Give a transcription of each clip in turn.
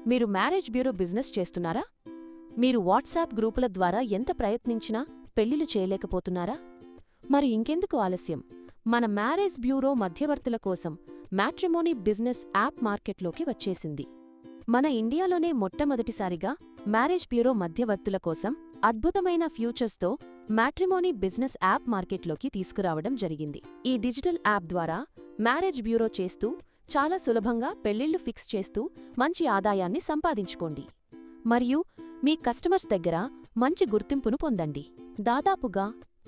మీరు marriage bureau business చేస్తున్నారా? మీరు వాట్సాప్ గ్రూపుల ద్వారా ఎంత ప్రయత్నించినా పెళ్లిళ్లు చేయలేకపోతున్నారా? మరి ఇంకెందుకు ఆలస్యం? మన మ్యారేజ్ బ్యూరో మధ్యవర్తుల కోసం మ్యాట్రిమోనీ బిజినెస్ యాప్ మార్కెట్లోకి వచ్చేసింది. మన ఇండియాలోనే మొట్టమొదటిసారిగా మ్యారేజ్ బ్యూరో మధ్యవర్తుల కోసం అద్భుతమైన ఫ్యూచర్స్తో మ్యాట్రిమోనీ బిజినెస్ యాప్ మార్కెట్లోకి తీసుకురావడం జరిగింది. ఈ డిజిటల్ యాప్ ద్వారా మ్యారేజ్ బ్యూరో చేస్తూ చాలా సులభంగా పెళ్లిళ్లు ఫిక్స్ చేస్తూ మంచి ఆదాయాన్ని సంపాదించుకోండి. మరియు మీ కస్టమర్స్ దగ్గర మంచి గుర్తింపును పొందండి. దాదాపుగా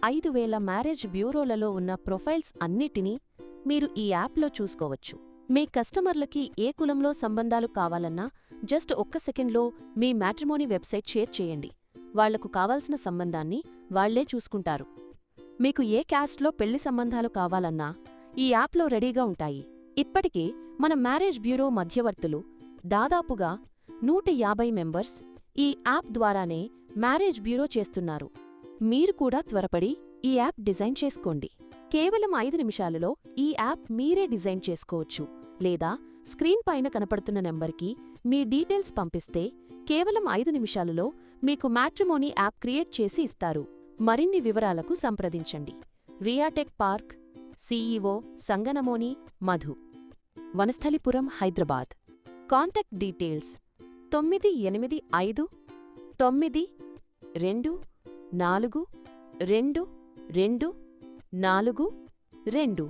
5,000 మ్యారేజ్ బ్యూరోలలో ఉన్న ప్రొఫైల్స్ అన్నిటినీ మీరు ఈ యాప్లో చూసుకోవచ్చు. మీ కస్టమర్లకి ఏ కులంలో సంబంధాలు కావాలన్నా జస్ట్ ఒక్క సెకండ్లో మీ మ్యాట్రిమోనీ వెబ్సైట్ షేర్ చేయండి. వాళ్లకు కావాల్సిన సంబంధాన్ని వాళ్లే చూసుకుంటారు. మీకు ఏ క్యాస్ట్లో పెళ్లి సంబంధాలు కావాలన్నా ఈ యాప్లో రెడీగా ఉంటాయి. ఇప్పటికే మన మ్యారేజ్ బ్యూరో మధ్యవర్తులు దాదాపుగా 150 మెంబర్స్ ఈ యాప్ ద్వారానే మ్యారేజ్ బ్యూరో చేస్తున్నారు. మీరు కూడా త్వరపడి ఈ యాప్ డిజైన్ చేసుకోండి. కేవలం 5 నిమిషాలలో ఈ యాప్ మీరే డిజైన్ చేసుకోవచ్చు. లేదా స్క్రీన్ పైన కనపడుతున్న నెంబర్కి మీ డీటెయిల్స్ పంపిస్తే కేవలం 5 నిమిషాలలో మీకు మ్యాట్రిమోనీ యాప్ క్రియేట్ చేసి ఇస్తారు. మరిన్ని వివరాలకు సంప్రదించండి. Riatech Park, CEO Sanganamoni Madhu, Vanasthalipuram, Hyderabad. Contact details 985 924 22 42.